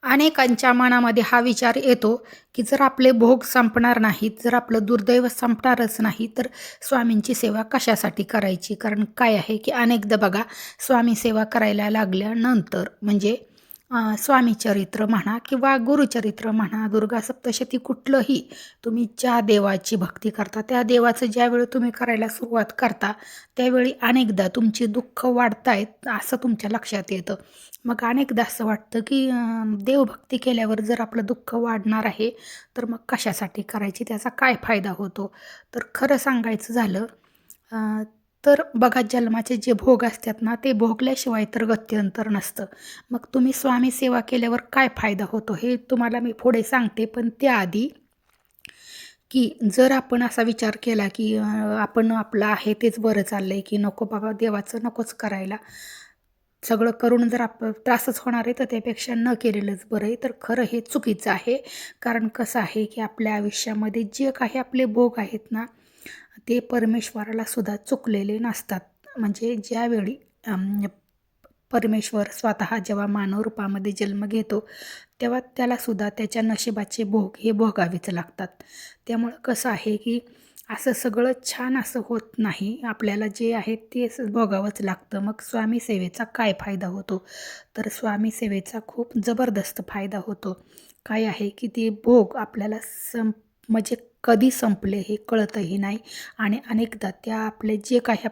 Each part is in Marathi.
अनेकांच्या मनामध्ये हा विचार येतो, की जर आपले भोग संपणार नाहीत, जर आपलं दुर्दैव संपणारच नाही, तर स्वामींची सेवा कशासाठी करायची? कारण काय आहे, की अनेकदा बघा स्वामी सेवा करायला लागल्यानंतर म्हणजे स्वामी चरित्र म्हणा किंवा गुरुचरित्र म्हणा, दुर्गा सप्तशती कुठलंही तुम्ही ज्या देवाची भक्ती करता, त्या देवाचं ज्यावेळी तुम्ही करायला सुरुवात करता, त्यावेळी अनेकदा तुमची दुःख वाढतायत असं तुमच्या लक्षात येतं. मग अनेकदा असं वाटतं, की देवभक्ती केल्यावर जर आपलं दुःख वाढणार आहे, तर मग कशासाठी करायची? त्याचा काय फायदा होतो? तर खरं सांगायचं झालं अ, तर बघा जन्माचे जे भोग असतात ना, ते भोगल्याशिवाय तर गत्यंतर नसतं. मग तुम्ही स्वामी सेवा केल्यावर काय फायदा होतो हे तुम्हाला मी पुढे सांगते. पण त्याआधी की जर आपण असा विचार केला, की आपण आपलं आहे तेच बरं चाललंय, की नको बाबा देवाचं नकोच करायला. सगळं करून जर त्रासच होणार आहे, तर त्यापेक्षा न केलेलंच बरं आहे. तर खरं हे चुकीचं आहे. कारण कसं आहे, की आपल्या आयुष्यामध्ये जे काही आपले भोग आहेत ना, ते परमेश्वराला सुद्धा चुकलेले नसतात. म्हणजे ज्यावेळी परमेश्वर स्वतः जेव्हा मानव रूपामध्ये जन्म घेतो, तेव्हा त्यालासुद्धा त्याच्या नशिबाचे भोग हे भोगावेच लागतात. त्यामुळं कसं आहे, की असं सगळं छान असं होत नाही. आपल्याला जे आहे ते भोगावंच लागतं. मग स्वामी सेवेचा काय फायदा होतो? तर स्वामी सेवेचा खूप जबरदस्त फायदा होतो. काय आहे, की ते भोग आपल्याला म्हणजे कधी संपले हे कळतही नाही आणि अनेकदा त्या आपले जे काही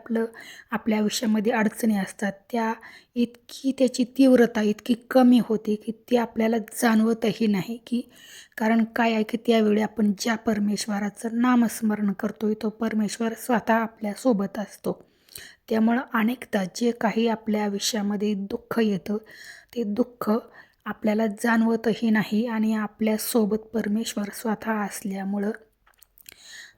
आपल्या आयुष्यामध्ये अडचणी असतात, त्या इतकी त्याची तीव्रता इतकी कमी होते, की ते आपल्याला जाणवतही नाही, की कारण काय आहे, की त्यावेळी आपण ज्या परमेश्वराचं नामस्मरण करतोय, तो परमेश्वर स्वतः आपल्यासोबत असतो. त्यामुळं अनेकदा जे काही आपल्या आयुष्यामध्ये दुःख येतं, ते दुःख आपल्याला जाणवतही नाही आणि आपल्यासोबत परमेश्वर स्वतः असल्यामुळं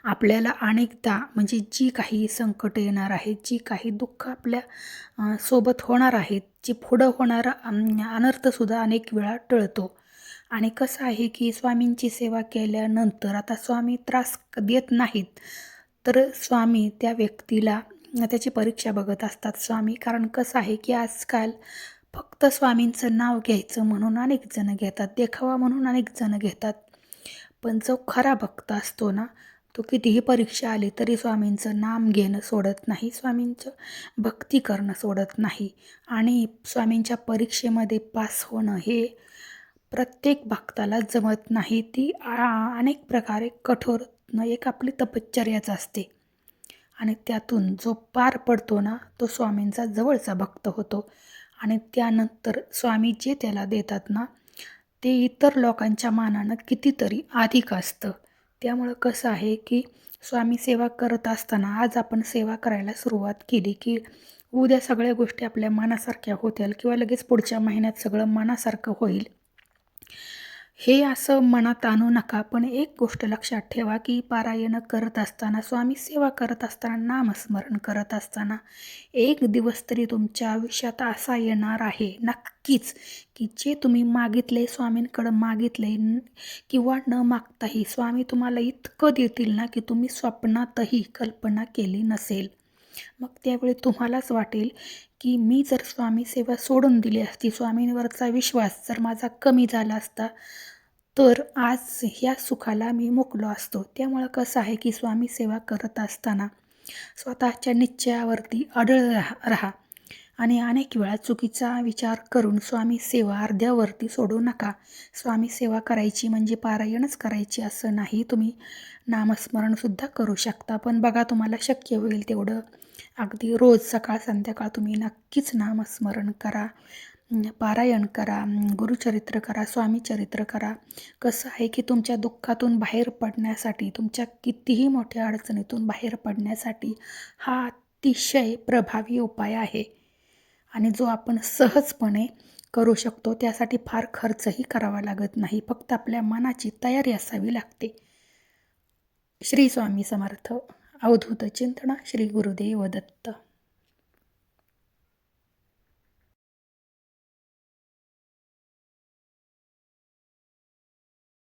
आपल्याला अनेकदा म्हणजे जी काही संकट येणार आहेत, जी काही दुःख आपल्या सोबत होणार आहेत, जी पुढं होणारा अनर्थसुद्धा अनेक वेळा टळतो. आणि कसं आहे, की स्वामींची सेवा केल्यानंतर आता स्वामी त्रास देत नाहीत, तर स्वामी त्या व्यक्तीला त्याची परीक्षा बघत असतात स्वामी. कारण कसं आहे, की आजकाल फक्त स्वामींचं नाव घ्यायचं म्हणून अनेक जण घेतात, देखावा म्हणून अनेक जण घेतात. पण जो खरा भक्त असतो ना, तो कितीही परीक्षा आली तरी स्वामींचं नाम घेणं सोडत नाही, स्वामींचं भक्ती करणं सोडत नाही आणि स्वामींच्या परीक्षेमध्ये पास होणं हे प्रत्येक भक्ताला जमत नाही. ती अनेक प्रकारे कठोर एक आपली तपश्चर्याच असते आणि त्यातून जो पार पडतो ना, तो स्वामींचा जवळचा भक्त होतो आणि त्यानंतर स्वामी जे त्याला देतात ना, ते इतर लोकांच्या मानानं कितीतरी अधिक असतं. त्यामुळं कसं आहे, की स्वामी सेवा करत असताना आज आपण सेवा करायला सुरुवात केली, की उद्या सगळ्या गोष्टी आपल्या मनासारख्या होतील किंवा लगेच पुढच्या महिन्यात सगळं मनासारखं होईल. हे असं मनात आणू नका. पण एक गोष्ट लक्षात ठेवा, की पारायण करत असताना, स्वामी सेवा करत असताना, नामस्मरण करत असताना, एक दिवस तरी तुमच्या आयुष्यात असा येणार आहे नक्कीच, की जे तुम्ही मागितले स्वामींकडं मागितले किंवा न मागताही स्वामी तुम्हाला इतकं देतील ना, की तुम्ही स्वप्नातही कल्पना केली नसेल. मग त्यावेळी तुम्हालाच वाटेल, की मी जर स्वामी सेवा सोडून दिली असती, स्वामींवरचा विश्वास जर माझा कमी झाला असता, तर आज ह्या सुखाला मी मुकलो असतो. त्यामुळं कसं आहे, की स्वामी सेवा करत असताना स्वतःच्या निश्चयावरती अडळ राहा आणि अनेक वेळा चुकीचा विचार करून स्वामी सेवा अर्ध्यावरती सोडू नका. स्वामी सेवा करायची म्हणजे पारायणच करायची असं नाही. तुम्ही नामस्मरणसुद्धा करू शकता. पण बघा तुम्हाला शक्य होईल तेवढं अगदी रोज सकाळ संध्याकाळ तुम्ही नक्कीच नामस्मरण करा. पारायण करा, गुरुचरित्र करा, स्वामीचरित्र करा. कसं आहे, की तुमच्या दुःखातून बाहेर पडण्यासाठी, तुमच्या कितीही मोठ्या अडचणीतून बाहेर पडण्यासाठी हा अतिशय प्रभावी उपाय आहे आणि जो आपण सहजपणे करू शकतो. त्यासाठी फार खर्चही करावा लागत नाही. फक्त आपल्या मनाची तयारी असावी लागते. श्री स्वामी समर्थ. अवधूत चिंतन. श्री गुरुदेव दत्त.